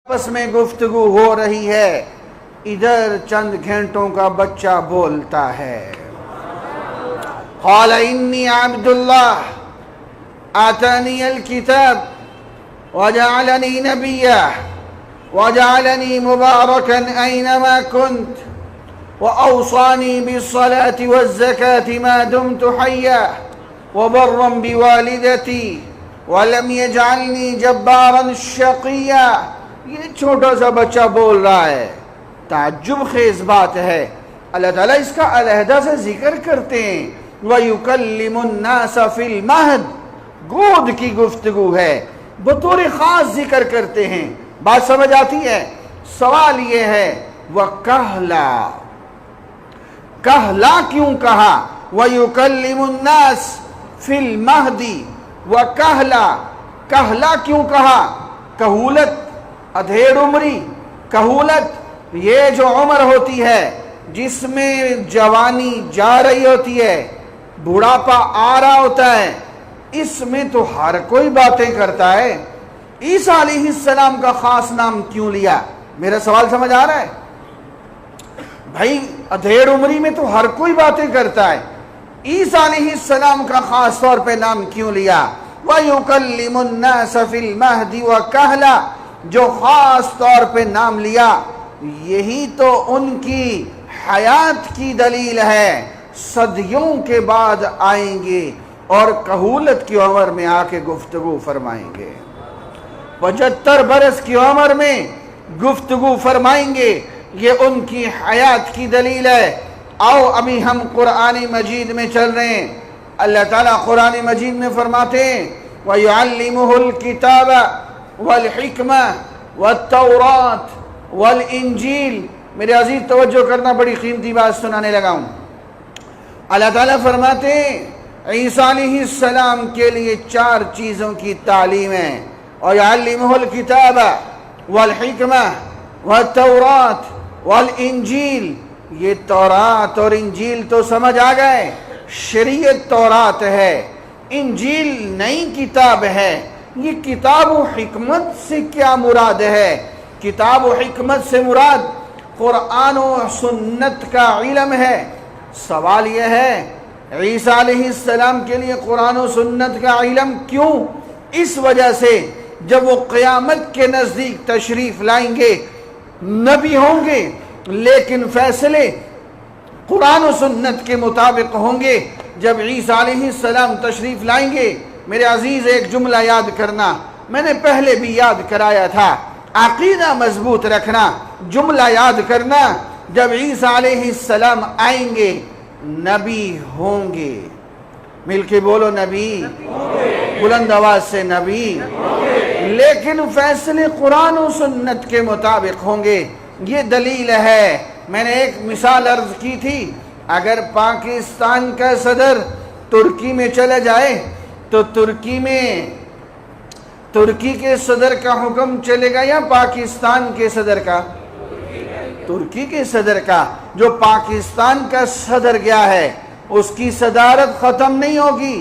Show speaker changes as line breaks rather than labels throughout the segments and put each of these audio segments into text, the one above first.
آپس میں گفتگو ہو رہی ہے، ادھر چند گھنٹوں کا بچہ بولتا ہے، قال انی عبد اللہ آتانی الکتاب وجعلنی نبیا وجعلنی مبارکا اینما کنت وأوصاني بالصلاة والزكاة ما دمت حيا وبرا بوالدتي ولم يجعلني جبارا شقيا۔ یہ چھوٹا سا بچہ بول رہا ہے، تعجب خیز بات ہے۔ اللہ تعالیٰ اس کا علیحدہ سے ذکر کرتے ہیں، وَيُكَلِّمُ النَّاسَ فِي الْمَهْدِ، گود کی گفتگو ہے، بطور خاص ذکر کرتے ہیں۔ بات سمجھ آتی ہے؟ سوال یہ ہے وَكَهْلًا، کہلا کیوں کہا؟ وَيُكَلِّمُ النَّاسَ فِي الْمَهْدِ، وَكَهْلًا، کہلا کیوں کہا؟ کہولت، ادھیڑ عمری، کہولت یہ جو عمر ہوتی ہے جس میں جوانی جا رہی ہوتی ہے، بڑھاپا آ رہا ہوتا ہے، اس میں تو ہر کوئی باتیں کرتا ہے۔ عیسیٰ علیہ السلام کا خاص نام کیوں لیا؟ میرا سوال سمجھ آ رہا ہے؟ بھائی ادھیڑ عمری میں تو ہر کوئی باتیں کرتا ہے، عیسیٰ علیہ السلام کا خاص طور پہ نام کیوں لیا؟ وَيُكَلِّمُ النَّاسَ فِي الْمَهْدِ وَكَهْلًا، جو خاص طور پہ نام لیا، یہی تو ان کی حیات کی دلیل ہے۔ صدیوں کے بعد آئیں گے اور کہولت کی عمر میں آ کے گفتگو فرمائیں گے، 75 برس کی عمر میں گفتگو فرمائیں گے، یہ ان کی حیات کی دلیل ہے۔ آؤ ابھی ہم قرآن مجید میں چل رہے ہیں۔ اللہ تعالیٰ قرآن مجید میں فرماتے ہیں وَيُعَلِّمُهُ الْكِتَابَ وَالْحِكْمَةَ وَالتَّوْرَاةَ وَالْإِنجِيلَ۔ میرے عزیز توجہ کرنا، بڑی قیمتی بات سنانے لگا ہوں۔ اللہ تعالیٰ فرماتے ہیں عیسیٰ علیہ السلام کے لیے 4 چیزوں کی تعلیم ہے، وَيُعَلِّمُهُ الْكِتَابَ وَالْحِكْمَةَ وَالتَّوْرَاةَ وَالْإِنجِيلَ۔ یہ تورات اور انجیل تو سمجھ آ گئے، شریعت تورات ہے، انجیل نئی کتاب ہے۔ یہ کتاب و حکمت سے کیا مراد ہے؟ کتاب و حکمت سے مراد قرآن و سنت کا علم ہے۔ سوال یہ ہے عیسیٰ علیہ السلام کے لیے قرآن و سنت کا علم کیوں؟ اس وجہ سے جب وہ قیامت کے نزدیک تشریف لائیں گے، نبی ہوں گے لیکن فیصلے قرآن و سنت کے مطابق ہوں گے۔ جب عیسیٰ علیہ السلام تشریف لائیں گے، میرے عزیز ایک جملہ یاد کرنا، میں نے پہلے بھی یاد کرایا تھا، عقیدہ مضبوط رکھنا، جملہ یاد کرنا، جب عیسیٰ علیہ السلام آئیں گے نبی ہوں گے۔ مل کے بولو نبی، بلند آواز سے نبی، لیکن فیصلے قرآن و سنت کے مطابق ہوں گے۔ یہ دلیل ہے۔ میں نے ایک مثال عرض کی تھی، اگر پاکستان کا صدر ترکی میں چلے جائے تو ترکی کے صدر کا حکم چلے گا یا پاکستان کے صدر کا؟ ترکی کے صدر کا۔ جو پاکستان کا صدر گیا ہے اس کی صدارت ختم نہیں ہوگی،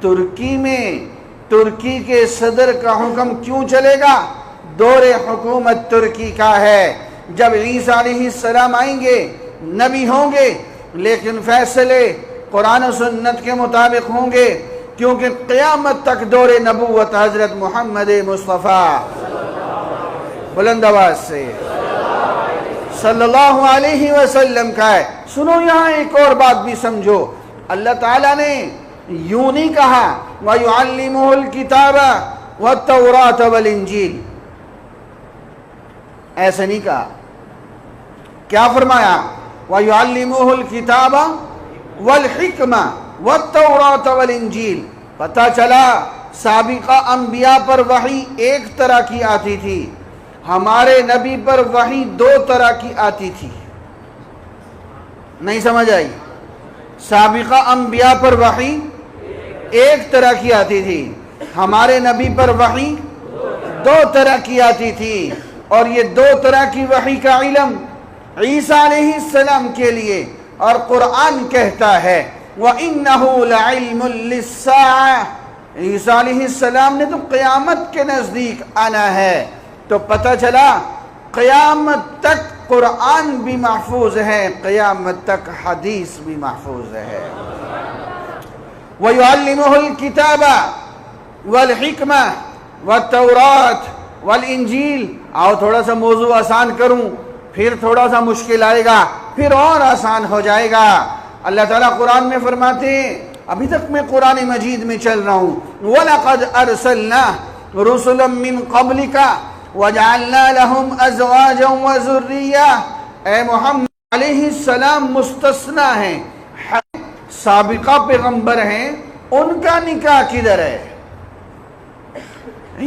ترکی میں ترکی کے صدر کا حکم کیوں چلے گا؟ دور حکومت ترکی کا ہے۔ جب عیسیٰ علیہ السلام آئیں گے نبی ہوں گے لیکن فیصلے قرآن و سنت کے مطابق ہوں گے، کیونکہ قیامت تک دور نبوت حضرت محمد مصطفیٰ بلند آواز سے صلی اللہ علیہ وسلم کا ہے۔ سنو یہاں ایک اور بات بھی سمجھو، اللہ تعالیٰ نے یوں نہیں کہا وَيُعَلِّمُهُ الْكِتَابَ وَالتَّوْرَاةَ وَالْإِنجِيلَ، ایسے نہیں کہا۔ کیا فرمایا؟ وَيُعَلِّمُهُ الْكِتَابَ وَالْحِكْمَةَ وَالتَّوْرَاةَ وَالْإِنجِيلَ۔ پتہ چلا سابقہ انبیاء پر وحی ایک طرح کی آتی تھی، ہمارے نبی پر وحی 2 طرح کی آتی تھی۔ نہیں سمجھ آئی؟ سابقہ انبیاء پر وحی ایک طرح کی آتی تھی، ہمارے نبی پر وحی 2 طرح کی آتی تھی، اور یہ 2 طرح کی وحی کا علم عیسیٰ علیہ السلام کے لیے، اور قرآن کہتا ہے وَإِنَّهُ لَعِلْمٌ لِلسَّاعَةِ، عیسیٰ علیہ السلام نے تو قیامت کے نزدیک آنا ہے، تو پتہ چلا قیامت تک قرآن بھی محفوظ ہے، قیامت تک حدیث بھی محفوظ ہے۔ وَيُعَلِّمُهُ الْكِتَابَ وَالْحِكْمَةَ وَالتَّوْرَاةَ وَالْإِنجِيلَ۔ آؤ تھوڑا سا موضوع آسان کروں، پھر تھوڑا سا مشکل آئے گا، پھر اور آسان ہو جائے گا۔ اللہ تعالیٰ قرآن میں فرماتے ہیں، ابھی تک میں قرآن مجید میں چل رہا ہوں، وَلَقَدْ أَرْسَلْنَا رُسُلًا مِّن قَبْلِكَ وَجَعَلْنَا لَهُمْ أَزْوَاجًا وَذُرِّيَّةً۔ اے محمد علیہ السلام مستثنیٰ ہیں، سابقہ پیغمبر ہیں، ان کا نکاح کدھر ہے؟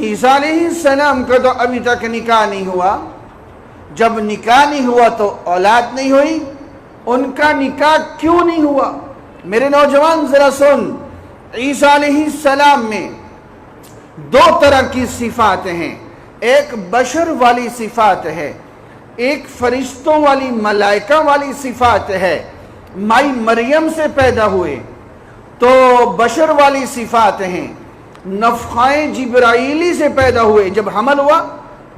عیسیٰ علیہ السلام کا تو ابھی تک نکاح نہیں ہوا، جب نکاح نہیں ہوا تو اولاد نہیں ہوئی، ان کا نکاح کیوں نہیں ہوا؟ میرے نوجوان ذرا سن، عیسیٰ علیہ السلام میں دو طرح کی صفات ہیں، ایک بشر والی صفات ہے، ایک فرشتوں والی ملائکہ والی صفات ہے۔ مائی مریم سے پیدا ہوئے تو بشر والی صفات ہیں، نفخہ جبرائیلی سے پیدا ہوئے، جب حمل ہوا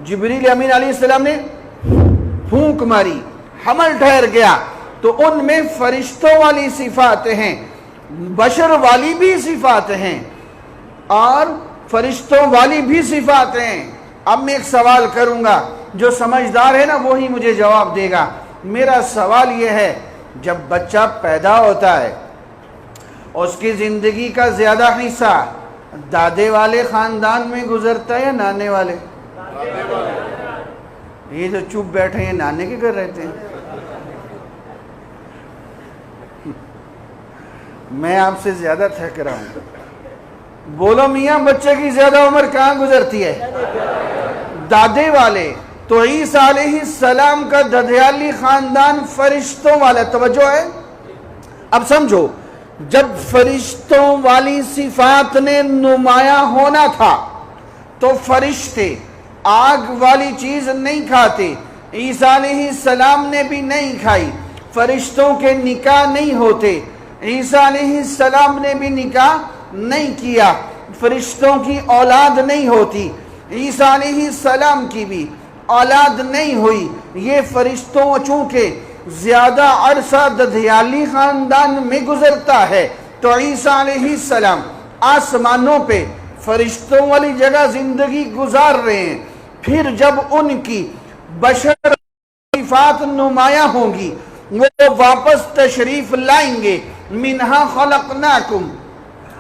جبریل امین علیہ السلام نے پھونک ماری، حمل ٹھہر گیا، تو ان میں فرشتوں والی صفات ہیں، بشر والی بھی صفات ہیں اور فرشتوں والی بھی صفات ہیں۔ اب میں ایک سوال کروں گا، جو سمجھدار ہے نا وہی مجھے جواب دے گا۔ میرا سوال یہ ہے، جب بچہ پیدا ہوتا ہے اس کی زندگی کا زیادہ حصہ دادے والے خاندان میں گزرتا ہے یا نانے والے؟ یہ جو چپ بیٹھے ہیں نانے کے گھر رہتے ہیں۔ میں آپ سے زیادہ تھک رہا ہوں، بولو میاں بچے کی زیادہ عمر کہاں گزرتی ہے؟ دادے والے۔ تو عیسیٰ علیہ السلام کا ددیالی خاندان فرشتوں والا، توجہ ہے؟ اب سمجھو، جب فرشتوں والی صفات نے نمایاں ہونا تھا تو فرشتے آگ والی چیز نہیں کھاتے، عیسیٰ علیہ السلام نے بھی نہیں کھائی، فرشتوں کے نکاح نہیں ہوتے، عیسیٰ علیہ السلام نے بھی نکاح نہیں کیا، فرشتوں کی اولاد نہیں ہوتی، عیسیٰ علیہ السلام کی بھی اولاد نہیں ہوئی۔ یہ فرشتوں چونکہ زیادہ عرصہ ددیالی خاندان میں گزرتا ہے تو عیسیٰ علیہ السلام آسمانوں پہ فرشتوں والی جگہ زندگی گزار رہے ہیں، پھر جب ان کی بشر صفات نمایاں ہوں گی وہ واپس تشریف لائیں گے، منہا خلقناکم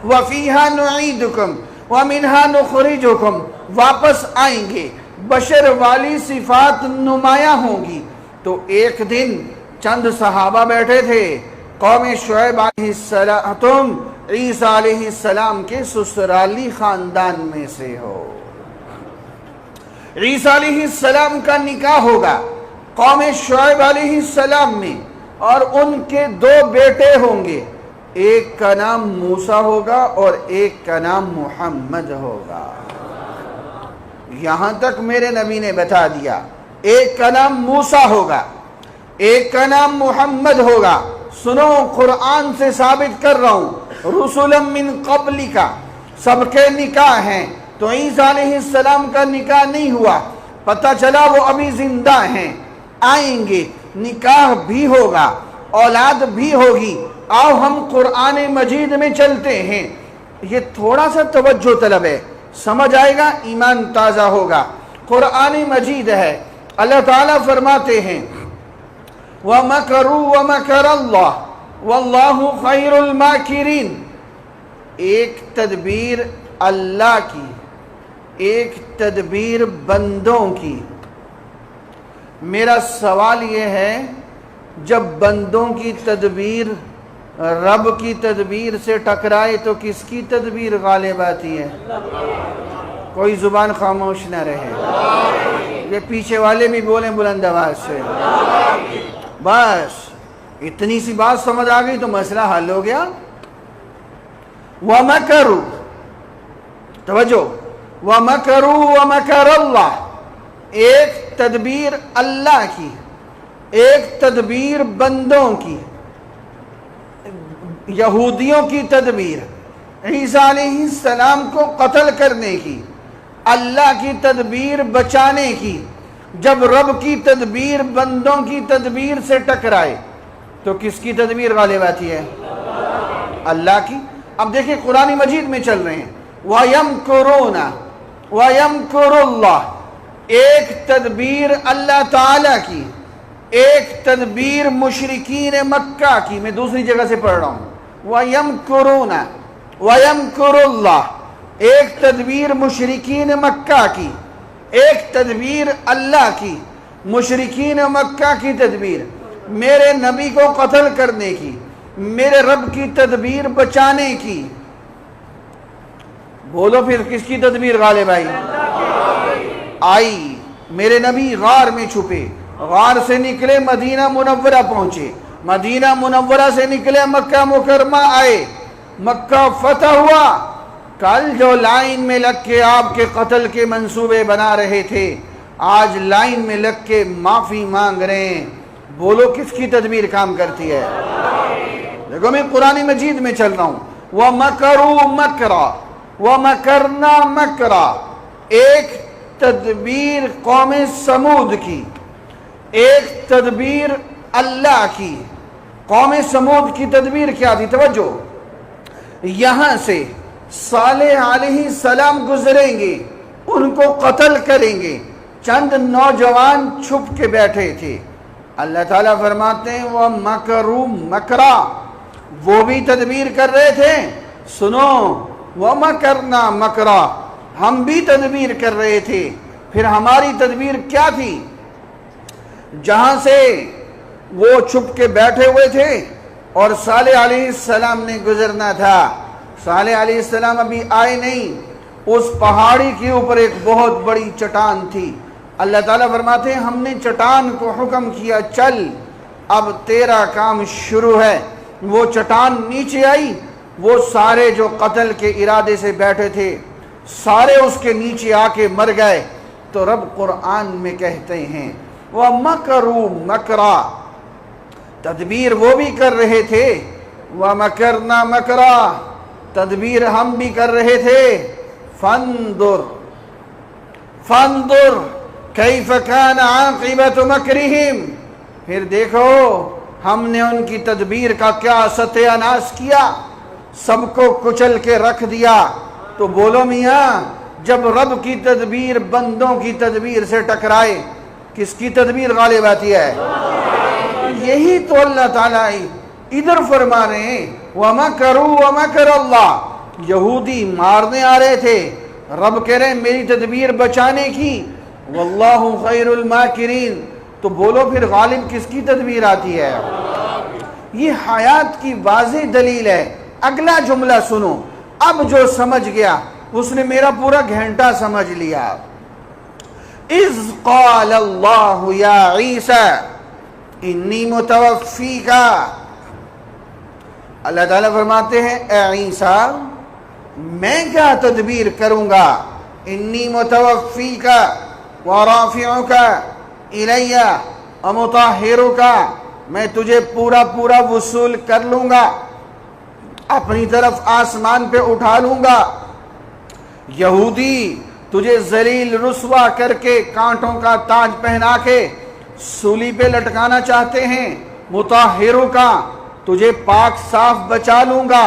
وفیہا نعیدکم ومنہا نخرجکم، واپس آئیں گے، بشر والی صفات نمایاں ہوں گی۔ تو ایک دن چند صحابہ بیٹھے تھے، قوم شعیب علیہ السلام، تم عیسیٰ علیہ السلام کے سسرالی خاندان میں سے ہو، عیسیٰ علیہ السلام کا نکاح ہوگا قوم شعیب علیہ السلام میں، اور ان کے دو بیٹے ہوں گے، ایک کا نام موسیٰ ہوگا اور ایک کا نام محمد ہوگا۔ یہاں تک میرے نبی نے بتا دیا، ایک کا نام موسیٰ ہوگا، ایک کا نام محمد ہوگا۔ سنو، قرآن سے ثابت کر رہا ہوں، رسولا من قبلک، سب کے نکاح ہیں، تو عیسیٰ علیہ السلام کا نکاح نہیں ہوا، پتہ چلا وہ ابھی زندہ ہیں، آئیں گے، نکاح بھی ہوگا، اولاد بھی ہوگی۔ آؤ ہم قرآن مجید میں چلتے ہیں، یہ تھوڑا سا توجہ طلب ہے، سمجھ آئے گا، ایمان تازہ ہوگا۔ قرآن مجید ہے، اللہ تعالیٰ فرماتے ہیں وَمَكَرُوا وَمَكَرَ اللَّهُ وَاللَّهُ خَيْرُ الْمَاكِرِينَ۔ ایک تدبیر اللہ کی، ایک تدبیر بندوں کی۔ میرا سوال یہ ہے، جب بندوں کی تدبیر رب کی تدبیر سے ٹکرائے تو کس کی تدبیر غالب آتی ہے؟ کوئی زبان خاموش نہ رہے، یہ پیچھے والے بھی بولیں بلند آواز سے، بس اتنی سی بات سمجھ آ گئی تو مسئلہ حل ہو گیا۔ وَمَكَرُوا، توجہ، وَمَكَرُوا وَمَكَرَ اللَّهُ، ایک تدبیر اللہ کی، ایک تدبیر بندوں کی، یہودیوں کی تدبیر عیسیٰ علیہ السلام کو قتل کرنے کی، اللہ کی تدبیر بچانے کی، جب رب کی تدبیر بندوں کی تدبیر سے ٹکرائے تو کس کی تدبیر غالب آتی ہے؟ اللہ کی۔ اب دیکھیں قرآن مجید میں چل رہے ہیں وَيَمْكُرُونَ وَيَمْكُرُ اللَّهُ، ایک تدبیر اللہ تعالیٰ کی، ایک تدبیر مشرکین مکہ کی، میں دوسری جگہ سے پڑھ رہا ہوں وَيَمْكُرُونَ وَيَمْكُرُ اللَّهُ، ایک تدبیر مشرکین مکہ کی، ایک تدبیر اللہ کی، مشرکین مکہ کی تدبیر میرے نبی کو قتل کرنے کی، میرے رب کی تدبیر بچانے کی۔ بولو پھر کس کی تدبیر غالب آئی؟ میرے نبی غار میں چھپے، غار سے نکلے مدینہ منورہ پہنچے، مدینہ منورہ سے نکلے مکہ مکرمہ آئے، مکہ فتح ہوا۔ کل جو لائن میں لگ کے آپ کے قتل کے منصوبے بنا رہے تھے، آج لائن میں لگ کے معافی مانگ رہے ہیں۔ بولو کس کی تدبیر کام کرتی ہے؟ دیکھو میں قرآن مجید میں چل رہا ہوں وَمَكَرُوا مَكْرًا وَمَكَرْنَا مَكْرًا، ایک تدبیر قوم سمود کی، ایک تدبیر اللہ کی۔ قوم سمود کی تدبیر کیا تھی؟ توجہ، یہاں سے صالح علیہ السلام گزریں گے، ان کو قتل کریں گے، چند نوجوان چھپ کے بیٹھے تھے۔ اللہ تعالیٰ فرماتے ہیں وَمَكَرُوا مَكْرًا، وہ بھی تدبیر کر رہے تھے۔ سنو وَمَكَرْنَا مَكْرًا، ہم بھی تدبیر کر رہے تھے۔ پھر ہماری تدبیر کیا تھی؟ جہاں سے وہ چھپ کے بیٹھے ہوئے تھے اور صالح علیہ السلام نے گزرنا تھا، صالح علیہ السلام ابھی آئے نہیں، اس پہاڑی کے اوپر ایک بہت بڑی چٹان تھی۔ اللہ تعالیٰ فرماتے ہیں ہم نے چٹان کو حکم کیا چل اب تیرا کام شروع ہے۔ وہ چٹان نیچے آئی، وہ سارے جو قتل کے ارادے سے بیٹھے تھے سارے اس کے نیچے آ کے مر گئے۔ تو رب قرآن میں کہتے ہیں وَمَكَرُوا مَكْرًا، تدبیر وہ بھی کر رہے تھے، وَمَكَرْنَا مَكْرًا، تدبیر ہم بھی کر رہے تھے۔ فَانظُرْ كَيْفَ كَانَ عَاقِبَةُ مَكْرِهِمْ، پھر دیکھو ہم نے ان کی تدبیر کا کیا ستیہ ناش کیا، سب کو کچل کے رکھ دیا۔ تو بولو میاں، جب رب کی تدبیر بندوں کی تدبیر سے ٹکرائے کس کی تدبیر غالب آتی ہے؟ یہی تو اللہ تعالیٰ ادھر فرما رہے ہیں وَمَكَرُوا وَمَكَرَ اللَّهُ، یہودی مارنے آ رہے تھے، رب کہہ رہے ہیں میری تدبیر بچانے کی، وَاللَّهُ خَيْرُ الْمَاكِرِينَ۔ تو بولو پھر غالب کس کی تدبیر آتی ہے؟ یہ حیات کی واضح دلیل ہے۔ اگلا جملہ سنو، اب جو سمجھ گیا اس نے میرا پورا گھنٹہ سمجھ لیا۔ اِذْ قَالَ اللَّهُ يَا عِيسَى اِنِّي مُتَوَفِّيكَ، اللہ تعالیٰ فرماتے ہیں اے عیسیٰ میں کیا تدبیر کروں گا، انی متوفیک ورافعک الی ومطہرک، میں تجھے پورا پورا وصول کر لوں گا، اپنی طرف آسمان پہ اٹھا لوں گا۔ یہودی تجھے ذلیل رسوا کر کے کانٹوں کا تاج پہنا کے سولی پہ لٹکانا چاہتے ہیں، مطہرک، تجھے پاک صاف بچا لوں گا،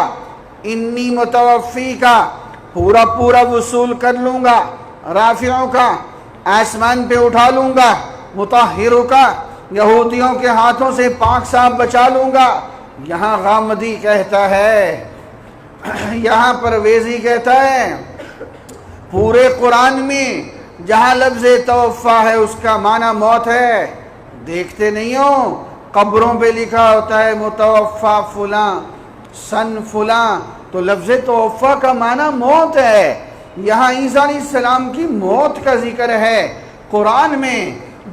انی متوفی کا پورا پورا وصول کر لوں گا، رافعوں کا آسمان پہ اٹھا لوں گا، مطہروں کا یہودیوں کے ہاتھوں سے پاک صاف بچا لوں گا۔ یہاں غامدی کہتا ہے، یہاں پرویزی کہتا ہے پورے قرآن میں جہاں لفظ توفا ہے اس کا معنی موت ہے۔ دیکھتے نہیں ہو قبروں پہ لکھا ہوتا ہے متوفا فلاں سن فلاں، تو لفظ توفا کا معنی موت ہے۔ یہاں عیسیٰ علیہ السلام کی موت کا ذکر ہے۔ قرآن میں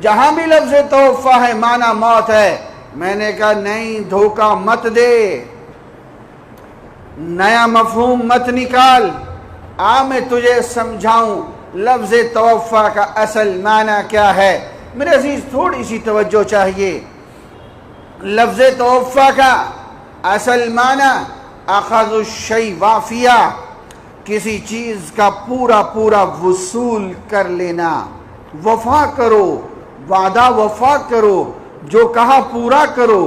جہاں بھی لفظ توفا ہے معنی موت ہے۔ میں نے کہا نہیں، دھوکہ مت دے، نیا مفہوم مت نکال، میں تجھے سمجھاؤں لفظ توفا کا اصل معنی کیا ہے۔ میرے عزیز تھوڑی سی توجہ چاہیے۔ لفظ توفا کا اصل معنی اخذ الشیء وافیہ، کسی چیز کا پورا پورا وصول کر لینا، وفا کرو، وعدہ وفا کرو، جو کہا پورا کرو۔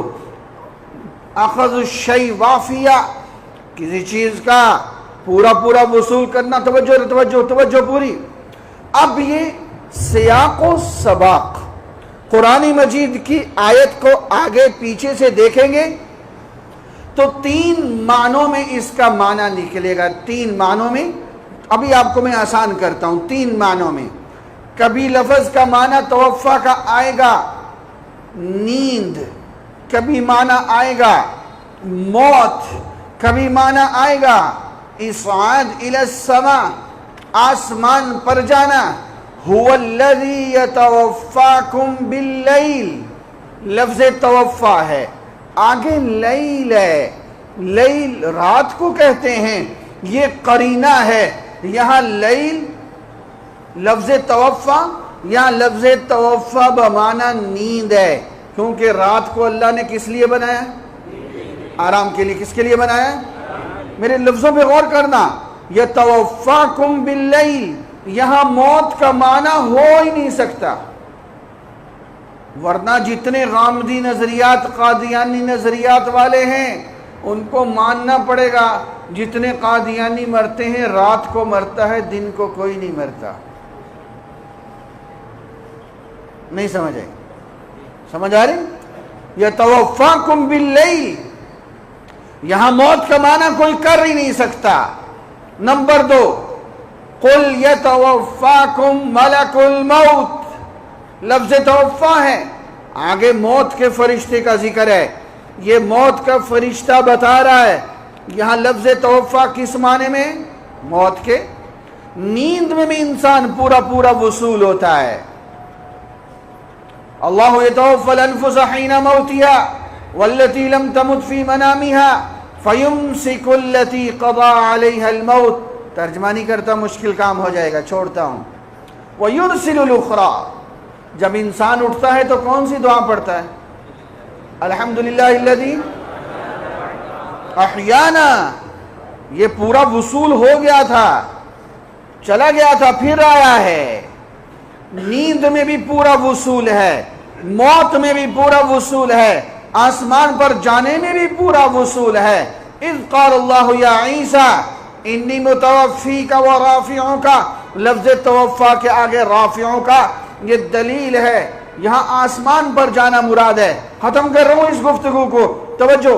اخذ الشیء وافیہ، کسی چیز کا پورا پورا وصول کرنا، توجہ توجہ توجہ پوری۔ اب یہ سیاق و سباق قرآن مجید کی آیت کو آگے پیچھے سے دیکھیں گے تو 3 معنوں میں اس کا معنی نکلے گا، 3 معنوں میں۔ ابھی آپ کو میں آسان کرتا ہوں، 3 معنوں میں۔ کبھی لفظ کا معنی توفا کا آئے گا نیند، کبھی معنی آئے گا موت، کبھی معنی آئے گا اصعاد الی السماء، آسمان پر جانا۔ هو الذی یتوفاکم باللیل، لفظ توفا ہے، آگے لیل ہے، لیل رات کو کہتے ہیں، یہ قرینہ ہے۔ یہاں لیل لفظ توفا، یہاں لفظ توفا بمعنی نیند ہے، کیونکہ رات کو اللہ نے کس لیے بنایا؟ آرام کے لیے۔ کس کے لیے بنایا؟ میرے لفظوں پہ غور کرنا۔ یتوفاکم باللیل، یہاں موت کا معنی ہو ہی نہیں سکتا، ورنہ جتنے غامدی نظریات قادیانی نظریات والے ہیں ان کو ماننا پڑے گا، جتنے قادیانی مرتے ہیں رات کو مرتا ہے، دن کو کوئی نہیں مرتا۔ نہیں سمجھ آئی؟ سمجھ آ رہی؟ یتوفاکم باللیل، یہاں موت کا معنی کوئی کر ہی نہیں سکتا۔ نمبر 2، قل یتوفاکم ملک الموت، لفظ توفا ہے، آگے موت کے فرشتے کا ذکر ہے، یہ موت کا فرشتہ بتا رہا ہے۔ یہاں لفظ توفا کس معنی میں؟ موت کے۔ نیند میں بھی انسان پورا پورا وصول ہوتا ہے۔ اللہ یتوفی الانفس حین موتها والتی لم تمت فی منامها فیمسک التی قضى علیها الموت۔ ترجمہ نہیں کرتا، مشکل کام ہو جائے گا، چھوڑتا ہوں۔ وَيُرْسِلُ الْأُخْرَى، جب انسان اٹھتا ہے تو کون سی دعا پڑھتا ہے؟ الحمدللہ الذی احیانا، یہ پورا وصول ہو گیا تھا، چلا گیا تھا، پھر آیا ہے۔ نیند میں بھی پورا وصول ہے، موت میں بھی پورا وصول ہے، آسمان پر جانے میں بھی پورا وصول ہے۔ اذ قال اللہ یا عیسیٰ انی متوفیک و رافعک، لفظ توفا کے آگے رافعوں کا یہ دلیل ہے، یہاں آسمان پر جانا مراد ہے۔ ختم کر رہا ہوں اس گفتگو کو، توجہ۔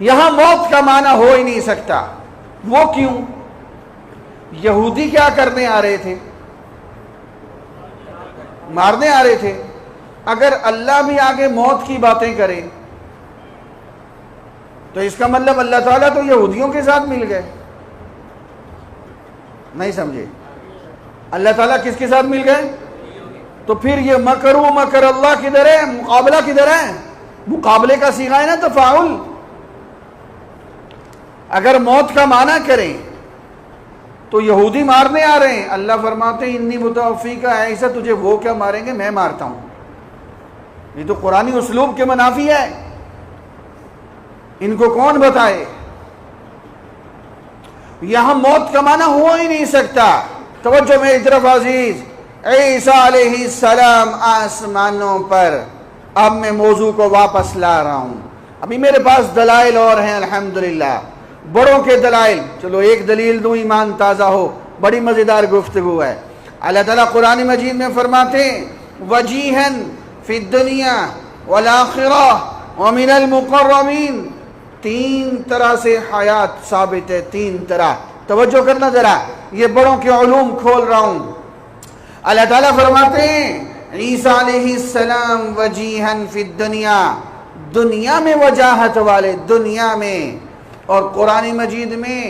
یہاں موت کا معنی ہو ہی نہیں سکتا۔ وہ کیوں؟ یہودی کیا کرنے آ رہے تھے؟ مارنے آ رہے تھے۔ اگر اللہ بھی آگے موت کی باتیں کرے تو اس کا مطلب اللہ تعالیٰ تو یہودیوں کے ساتھ مل گئے۔ نہیں سمجھے؟ اللہ تعالیٰ کس کے ساتھ مل گئے؟ تو پھر یہ مکر و مکر اللہ کدھر ہے؟ مقابلہ کدھر ہے؟ مقابلے کا صیغہ ہے نا، تفاعل۔ اگر موت کا معنی کریں تو یہودی مارنے آ رہے ہیں، اللہ فرماتے ہیں انی متوفیک عیسیٰ، تجھے وہ کیا ماریں گے، میں مارتا ہوں۔ یہ تو قرآنی اسلوب کے منافی ہے، ان کو کون بتائے؟ یہاں موت کا معنی ہو ہی نہیں سکتا۔ توجہ میری طرف عزیز، عیسیٰ علیہ السلام آسمانوں پر۔ اب میں موضوع کو واپس لا رہا ہوں، ابھی میرے پاس دلائل اور ہیں الحمدللہ، بڑوں کے دلائل۔ چلو ایک دلیل دوں، ایمان تازہ ہو، بڑی مزیدار گفتگو ہے۔ اللہ تعالیٰ قرآن مجید میں فرماتے ہیں وجیہن فی الدنیا والآخرہ ومن المقربین، 3 طرح سے حیات ثابت ہے، 3 طرح۔ توجہ کرنا ذرا، یہ بڑوں کے علوم کھول رہا ہوں۔ اللہ تعالیٰ فرماتے ہیں عیسیٰ علیہ السلام وجیہن فی الدنیا، دنیا میں وجاہت والے، دنیا میں۔ اور قرآن مجید میں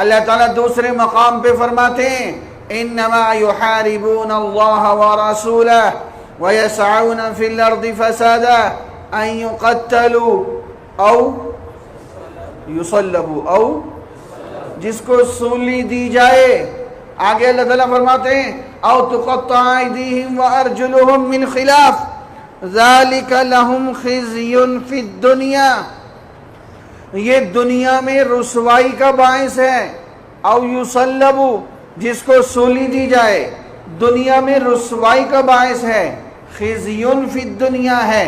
اللہ تعالیٰ دوسرے مقام پہ فرماتے ہیں انما یحاربون اللہ ورسولہ ویسعون فی الارض فسادا ان یقتلوا او یصلبوا، او جس کو سولی دی جائے۔ آگے اللہ تعالیٰ فرماتے ہیں او تقطع ایدیہم وارجلہم من خلاف ذالک لہم خزی فی الدنیا، یہ دنیا میں رسوائی کا باعث ہے، او یصلب جس کو سولی دی جائے دنیا میں رسوائی کا باعث ہے، خزی فی الدنیا ہے۔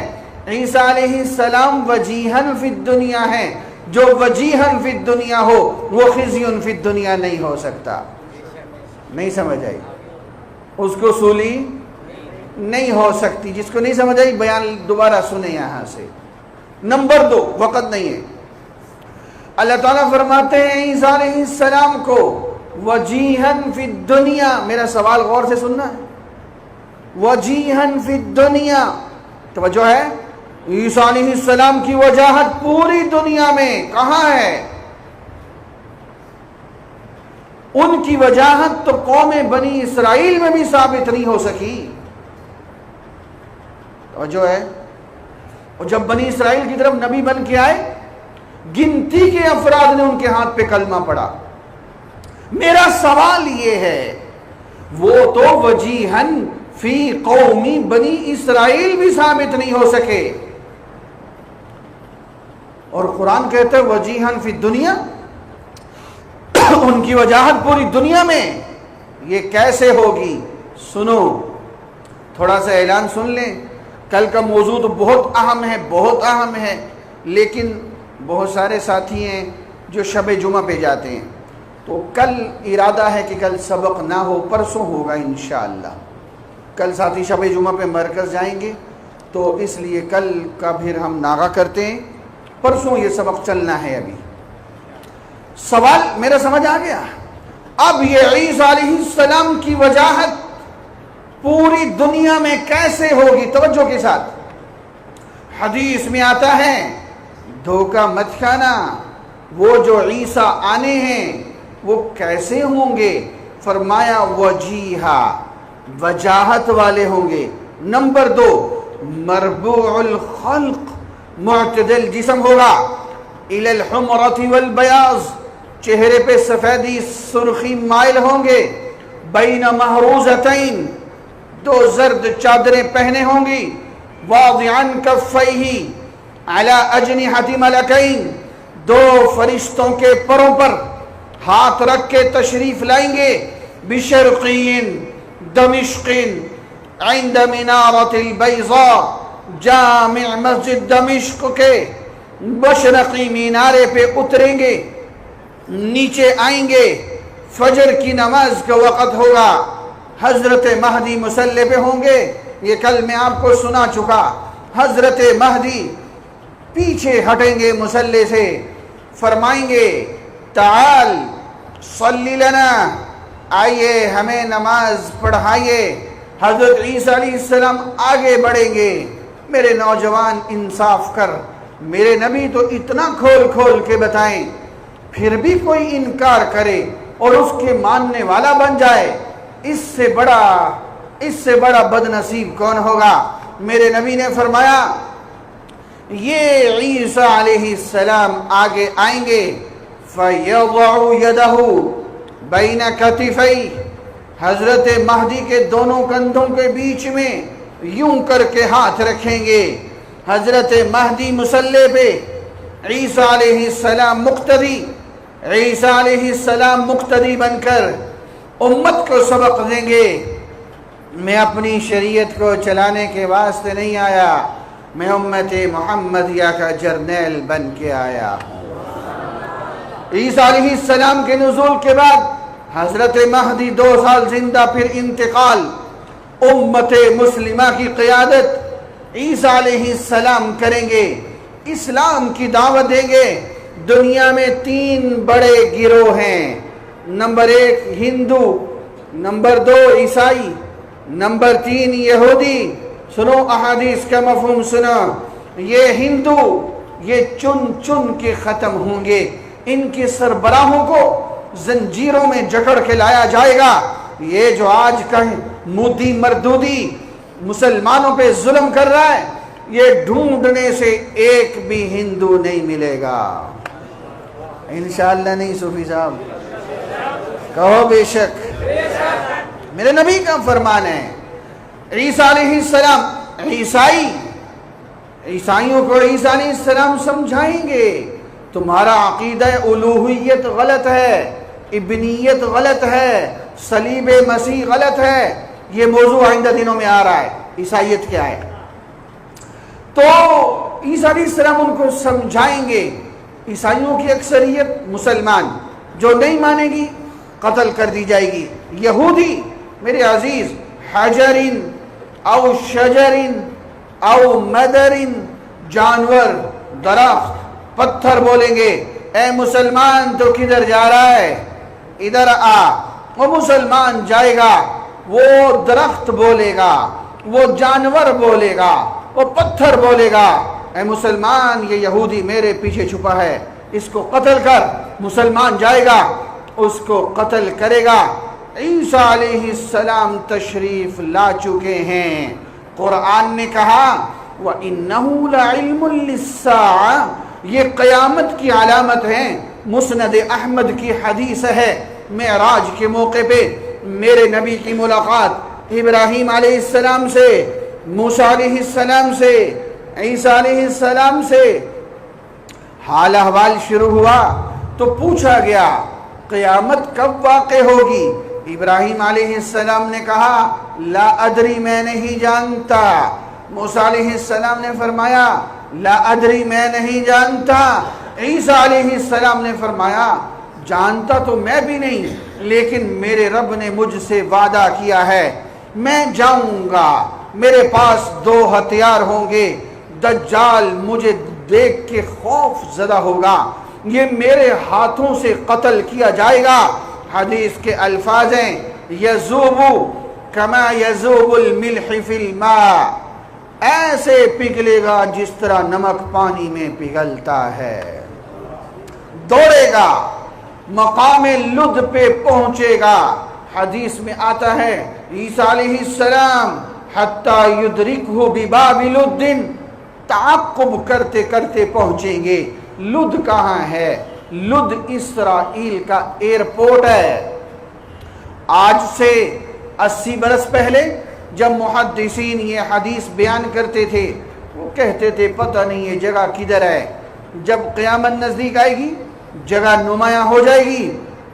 عیسیٰ علیہ السلام وجیہن فی الدنیا ہے، جو وجیہن فی الدنیا ہو وہ خزی فی الدنیا نہیں ہو سکتا۔ نہیں سمجھ آئی؟ اس کو سولی نہیں ہو سکتی۔ جس کو نہیں سمجھ آئی بیان دوبارہ سنیں یہاں سے۔ نمبر 2، وقت نہیں ہے، اللہ تعالیٰ فرماتے ہیں عیسیٰ علیہ السلام کو وجیہن فی الدنیا، میرا سوال غور سے سننا ہے، وجیہن فی الدنیا، توجہ ہے، عیسیٰ علیہ السلام کی وجاہت پوری دنیا میں کہاں ہے؟ ان کی وجاہت تو قوم بنی اسرائیل میں بھی ثابت نہیں ہو سکی، توجہ ہے۔ اور جب بنی اسرائیل کی طرف نبی بن کے آئے، گنتی کے افراد نے ان کے ہاتھ پہ کلمہ پڑھا۔ میرا سوال یہ ہے، وہ تو وجیہن فی قومی بنی اسرائیل بھی ثابت نہیں ہو سکے، اور قرآن کہتا ہے وجیہن فی دنیا، ان کی وجاہت پوری دنیا میں، یہ کیسے ہوگی؟ سنو، تھوڑا سا اعلان سن لیں، کل کا موضوع تو بہت اہم ہے، بہت اہم ہے، لیکن بہت سارے ساتھی ہیں جو شب جمعہ پہ جاتے ہیں، تو کل ارادہ ہے کہ کل سبق نہ ہو، پرسوں ہوگا انشاءاللہ۔ کل ساتھی شب جمعہ پہ مرکز جائیں گے، تو اس لیے کل کا پھر ہم ناغہ کرتے ہیں، پرسوں یہ سبق چلنا ہے۔ ابھی سوال میرا سمجھ آ گیا؟ اب یہ عیسیٰ علیہ السلام کی وجاہت پوری دنیا میں کیسے ہوگی؟ توجہ کے ساتھ، حدیث میں آتا ہے، دھوکہ مت کھانا، وہ جو عیسیٰ آنے ہیں وہ کیسے ہوں گے؟ فرمایا وجیہا، وجاہت والے ہوں گے۔ نمبر 2، مربوع الخلق، معتدل جسم ہوگا، الی الحمرۃ والبیاض، چہرے پہ سفیدی سرخی مائل ہوں گے، بین محروزتین، 2 زرد چادریں پہنے ہوں گی، واضعا کفیہ علی اجنحۃ ملکین، 2 فرشتوں کے پروں پر ہاتھ رکھ کے تشریف لائیں گے، بشرقین دمشق عند منارۃ البیضاء، جامع مسجد دمشق کے مشرقی مینارے پہ اتریں گے، نیچے آئیں گے، فجر کی نماز کا وقت ہوگا، حضرت مہدی مصلی پہ ہوں گے۔ یہ کل میں آپ کو سنا چکا، حضرت مہدی پیچھے ہٹیں گے مصلی سے، فرمائیں گے تعال صلی لنا، آئیے ہمیں نماز پڑھائیے۔ حضرت عیسیٰ علیہ السلام آگے بڑھیں گے، میرے نوجوان انصاف کر، میرے نبی تو اتنا کھول کھول کے بتائیں، پھر بھی کوئی انکار کرے اور اس کے ماننے والا بن جائے، اس سے بڑا بد نصیب کون ہوگا؟ میرے نبی نے فرمایا یہ عیسیٰ علیہ السلام آگے آئیں گے، فَيَضَعُ يَدَهُ بَيْنَ كَتِفَيْهِ، حضرت مہدی کے دونوں کندھوں کے بیچ میں یوں کر کے ہاتھ رکھیں گے، حضرت مہدی مصلی پہ، عیسیٰ علیہ السلام مقتدی، عیسیٰ علیہ السلام مقتدی بن کر امت کو سبق دیں گے۔ میں اپنی شریعت کو چلانے کے واسطے نہیں آیا، میں امت محمدیہ کا جرنیل بن کے آیا ہوں۔ عیسیٰ علیہ السلام کے نزول کے بعد حضرت مہدی 2 سال زندہ، پھر انتقال، امت مسلمہ کی قیادت عیسیٰ علیہ السلام کریں گے، اسلام کی دعوت دیں گے۔ دنیا میں 3 بڑے گروہ ہیں، نمبر 1 ہندو، نمبر 2 عیسائی، نمبر 3 یہودی۔ سنو احادیث کا مفہوم سنو، یہ ہندو یہ چن چن کے ختم ہوں گے، ان کے سربراہوں کو زنجیروں میں جکڑ کے لایا جائے گا۔ یہ جو آج کا مودی مردودی مسلمانوں پہ ظلم کر رہا ہے، یہ ڈھونڈنے سے ایک بھی ہندو نہیں ملے گا، انشاءاللہ نہیں صوفی صاحب؟ کہو بے شک، میرے نبی کا فرمان ہے۔ عیسیٰ علیہ السلام، عیسائیوں کو عیسیٰ علیہ السلام سمجھائیں گے تمہارا عقیدہ الوہیت غلط ہے، ابنیت غلط ہے، صلیب مسیح غلط ہے، یہ موضوع آئندہ دنوں میں آ رہا ہے، عیسائیت کیا ہے۔ تو عیسیٰ علیہ السلام ان کو سمجھائیں گے۔ عیسائیوں کی اکثریت مسلمان جو نہیں مانے گی قتل کر دی جائے گی۔ یہودی میرے عزیز حجرین او شجرین او مدرین، جانور، درخت، پتھر بولیں گے اے مسلمان تو کدھر جا رہا ہے، ادھر آ۔ وہ مسلمان جائے گا، وہ درخت بولے گا، وہ جانور بولے گا، وہ پتھر بولے گا اے مسلمان یہ یہودی میرے پیچھے چھپا ہے، اس کو قتل کر۔ مسلمان جائے گا، اس کو قتل کرے گا۔ عیسیٰ علیہ السلام تشریف لا چکے ہیں۔ قرآن نے کہا وَإِنَّهُ لَعِلْمٌ لِلسَّاعَةِ، یہ قیامت کی علامت ہے۔ مسند احمد کی حدیث ہے، معراج کے موقع پہ میرے نبی کی ملاقات ابراہیم علیہ السلام سے، موسیٰ علیہ السلام سے، عیسیٰ علیہ السلام سے حال احوال شروع ہوا تو پوچھا گیا قیامت کب واقع ہوگی؟ ابراہیم علیہ السلام نے کہا لا ادری، میں نہیں جانتا۔ موسیٰ علیہ السلام نے فرمایا لا ادری، میں نہیں جانتا۔ عیسیٰ علیہ السلام نے فرمایا جانتا تو میں بھی نہیں، لیکن میرے رب نے مجھ سے وعدہ کیا ہے میں جاؤں گا، میرے پاس 2 ہتھیار ہوں گے، دجال مجھے دیکھ کے خوف زدہ ہوگا، یہ میرے ہاتھوں سے قتل کیا جائے گا۔ حدیث کے الفاظ ہیں یذوب کما یذوب الملح فی الماء، ایسے پگھلے گا جس طرح نمک پانی میں پگھلتا ہے، دوڑے گا، مقام لد پہ پہنچے گا۔ حدیث میں آتا ہے عیسیٰ علیہ السلام حتی یدرکہ بباب لد، تعقب کرتے کرتے پہنچیں گے۔ لد کہاں ہے؟ لد اسرائیل کا ایئرپورٹ ہے۔ آج سے 80 برس پہلے جب محدثین یہ حدیث بیان کرتے تھے وہ کہتے تھے پتہ نہیں یہ جگہ کدھر ہے، جب قیامت نزدیک آئے گی جگہ نمایاں ہو جائے گی۔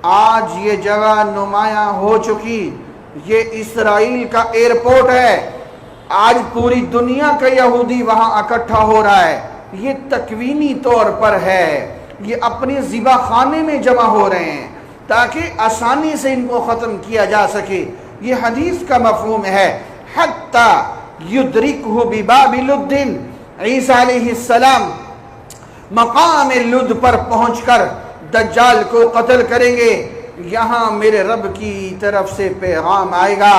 آج یہ جگہ نمایاں ہو چکی، یہ اسرائیل کا ایئرپورٹ ہے۔ آج پوری دنیا کا یہودی وہاں اکٹھا ہو رہا ہے، یہ تکوینی طور پر ہے، یہ اپنے ذبح خانے میں جمع ہو رہے ہیں تاکہ آسانی سے ان کو ختم کیا جا سکے۔ یہ حدیث کا مفہوم ہے حتی یدرکہ بباب لد، عیسیٰ علیہ السلام مقام لد پر پہنچ کر دجال کو قتل کریں گے۔ یہاں میرے رب کی طرف سے پیغام آئے گا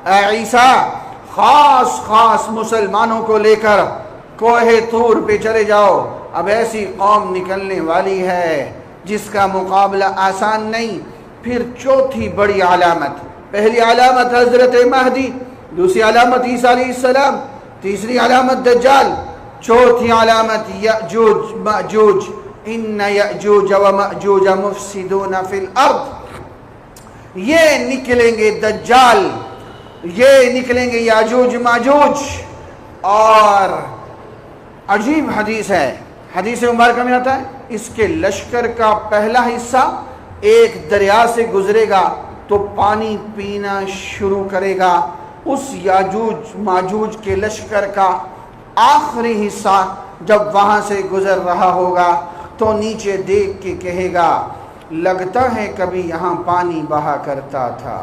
اے عیسیٰ خاص مسلمانوں کو لے کر کوہ طور پہ چلے جاؤ، اب ایسی قوم نکلنے والی ہے جس کا مقابلہ آسان نہیں۔ پھر چوتھی بڑی علامت، پہلی علامت حضرت مہدی، دوسری علامت عیسیٰ علیہ السلام، تیسری علامت دجال، چوتھی علامت یأجوج مأجوج، ان یأجوج و مأجوج مفسدون فی الارض، یہ نکلیں گے دجال، یہ نکلیں گے یاجوج ماجوج۔ اور عجیب حدیث ہے، حدیث مبارکہ میں آتا ہے اس کے لشکر کا پہلا حصہ ایک دریا سے گزرے گا تو پانی پینا شروع کرے گا، اس یاجوج ماجوج کے لشکر کا آخری حصہ جب وہاں سے گزر رہا ہوگا تو نیچے دیکھ کے کہے گا لگتا ہے کبھی یہاں پانی بہا کرتا تھا۔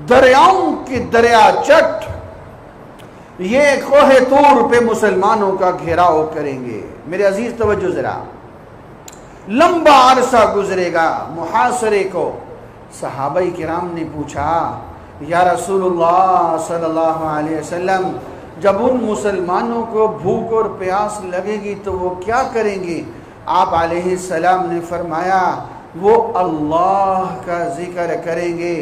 دریاؤں کی دریا چٹ یہ کوہ طور پہ مسلمانوں کا گھیراؤ کریں گے۔ میرے عزیز توجہ ذرا، لمبا عرصہ گزرے گا محاصرے کو۔ صحابہ کرام نے پوچھا یا رسول اللہ صلی اللہ علیہ وسلم جب ان مسلمانوں کو بھوک اور پیاس لگے گی تو وہ کیا کریں گے؟ آپ علیہ السلام نے فرمایا وہ اللہ کا ذکر کریں گے،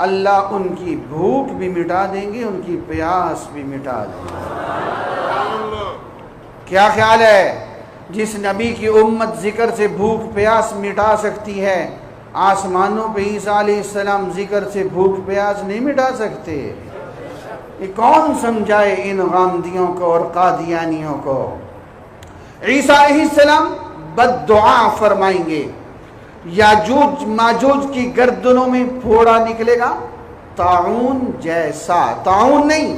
اللہ ان کی بھوک بھی مٹا دیں گے، ان کی پیاس بھی مٹا دیں گے۔ کیا خیال ہے جس نبی کی امت ذکر سے بھوک پیاس مٹا سکتی ہے، آسمانوں پہ عیسیٰ علیہ السلام ذکر سے بھوک پیاس نہیں مٹا سکتے؟ یہ کون سمجھائے ان غامدیوں کو اور قادیانیوں کو؟ عیسیٰ علیہ السلام بد دعا فرمائیں گے، یاجوج ماجوج کی گردنوں میں پھوڑا نکلے گا طاعون جیسا. طاعون نہیں.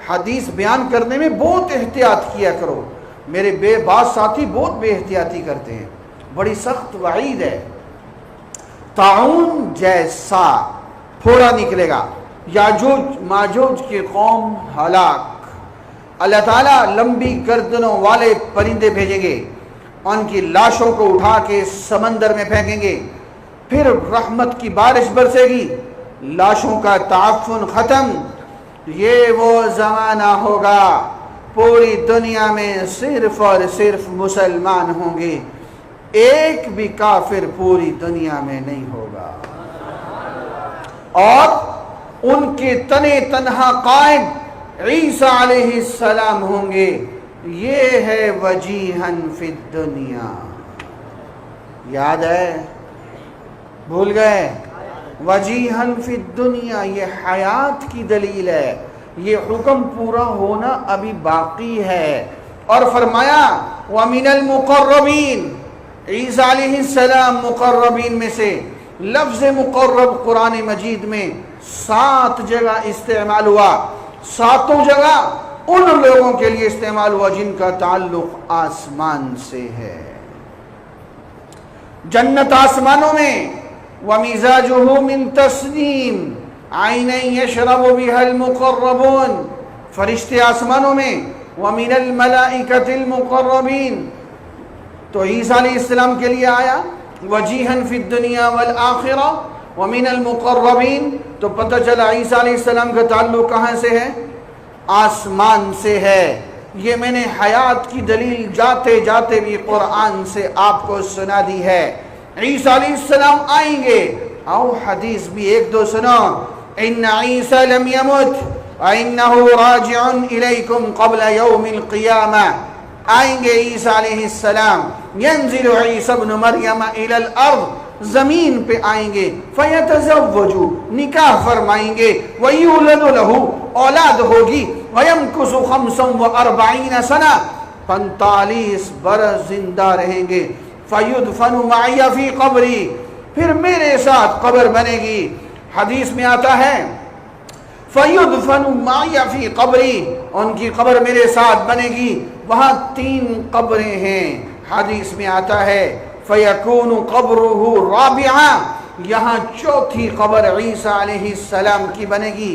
حدیث بیان کرنے میں بہت احتیاط کیا کرو. میرے بعض ساتھی بہت بے احتیاطی کرتے ہیں. بڑی سخت وعید ہے. طاعون جیسا پھوڑا نکلے گا. یاجوج ماجوج کی قوم ہلاک. اللہ تعالیٰ لمبی گردنوں والے پرندے بھیجیں گے, ان کی لاشوں کو اٹھا کے سمندر میں پھینکیں گے. پھر رحمت کی بارش برسے گی, لاشوں کا تعفن ختم. یہ وہ زمانہ ہوگا پوری دنیا میں صرف اور صرف مسلمان ہوں گے, ایک بھی کافر پوری دنیا میں نہیں ہوگا. اور ان کے تنے تنہا قائم عیسیٰ علیہ السلام ہوں گے. یہ ہے وجیہن فی الدنیا. یاد ہے؟ بھول گئے؟ وجیہن فی الدنیا یہ حیات کی دلیل ہے. یہ حکم پورا ہونا ابھی باقی ہے. اور فرمایا وَمِنَ الْمُقَرَّبِينَ, عیسیٰ علیہ السلام مقربین میں سے. لفظ مقرب قرآن مجید میں 7 جگہ استعمال ہوا. 7 جگہ ان لوگوں کے لیے استعمال ہوا جن کا تعلق آسمان سے ہے. جنت آسمانوں میں وَمِزَاجُهُ مِن تَسْنِيمٍ عَيْنًا يَشْرَبُ بِهَا الْمُقَرَّبُونَ. فرشتے آسمانوں میں وَمِنَ الْمَلَائِكَةِ الْمُقَرَّبِينَ. تو عیسیٰ علیہ السلام کے لیے آیا وجیہن فی الدنیا والآخرہ وَمِنَ الْمُقَرَّبِينَ. تو پتہ چلا عیسیٰ علیہ السلام کا تعلق کہاں سے ہے؟ آسمان سے ہے. یہ میں نے حیات کی دلیل جاتے جاتے بھی قرآن سے آپ کو سنا دی ہے. عیسیٰ علیہ السلام آئیں گے. آؤ حدیث بھی ایک دو سنو. ان عیسیٰ لم یمت وانہ راجع الیکم قبل یوم القیامہ. آئیں گے عیسیٰ علیہ السلام. ینزل عیسیٰ ابن مریم الی الارض, زمین پہ آئیں گے. فیتزوجوا, نکاح فرمائیں گے. ویولد لہ, اولاد ہوگی. ویمکث 45 سنہ, 45 برس زندہ رہیں گے. فیدفن معی فی قبری, پھر میرے ساتھ قبر بنے گی. حدیث میں آتا ہے فیدفن معی فی قبری, ان کی قبر میرے ساتھ بنے گی. وہاں 3 قبریں ہیں. حدیث میں آتا ہے فیکون قبرہ رابعہ, یہاں 4تھی قبر عیسیٰ علیہ السلام کی بنے گی.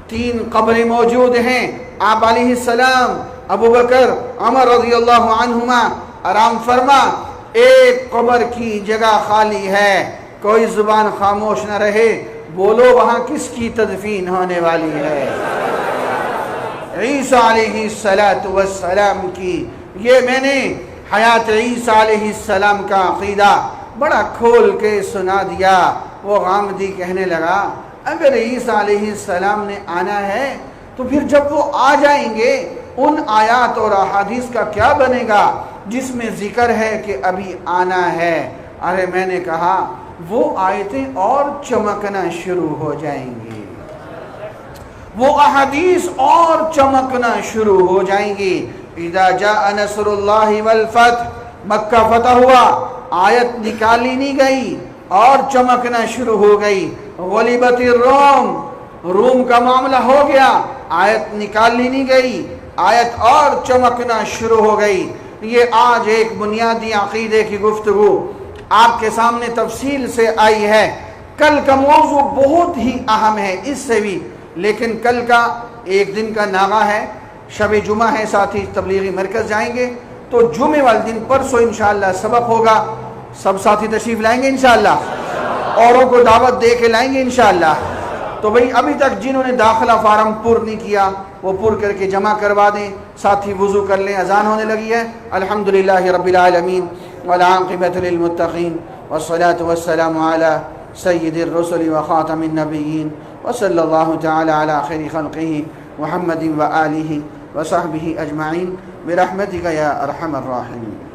3 قبریں موجود ہیں. آپ علیہ السلام, ابو بکر, عمر رضی اللہ عنہما آرام فرما. ایک قبر کی جگہ خالی ہے, کوئی زبان خاموش نہ رہے. بولو وہاں کس کی تدفین ہونے والی ہے؟ عیسیٰ علیہ السلام کی. یہ میں نے حیات عیسیٰ علیہ السلام کا عقیدہ بڑا کھول کے سنا دیا. وہ غامدی کہنے لگا اگر عیسیٰ علیہ السلام نے آنا ہے تو پھر جب وہ آ جائیں گے ان آیات اور احادیث کا کیا بنے گا جس میں ذکر ہے کہ ابھی آنا ہے؟ ارے میں نے کہا وہ آیتیں اور چمکنا شروع ہو جائیں گی, وہ احادیث اور چمکنا شروع ہو جائیں گی. اذا جاء نصر اللہ والفتح, مکہ فتح ہوا, آیت نکالی نہیں گئی اور چمکنا شروع ہو گئی. غلبت الروم, روم کا معاملہ ہو گیا, آیت نکالی نہیں گئی, آیت اور چمکنا شروع ہو گئی. یہ آج ایک بنیادی عقیدے کی گفتگو آپ کے سامنے تفصیل سے آئی ہے. کل کا موضوع بہت ہی اہم ہے اس سے بھی, لیکن کل کا ایک دن کا نامہ ہے, شب جمعہ ہے, ساتھی تبلیغی مرکز جائیں گے تو جمعے والے دن پرسوں انشاءاللہ سبق ہوگا. سب ساتھی تشریف لائیں گے انشاءاللہ, اوروں کو دعوت دے کے لائیں گے انشاءاللہ. تو بھئی ابھی تک جنہوں نے داخلہ فارم پر نہیں کیا وہ پر کر کے جمع کروا دیں. ساتھی وضو کر لیں, اذان ہونے لگی ہے. الحمدللہ رب العالمین والعاقبۃ للمتقین والصلاة والسلام علی سید الرسل وخاتم النبیین وصلی اللہ تعالی علی خیر خلقہ محمد وآلہ وصحبہ اجمعین برحمتک یا ارحم الراحمین.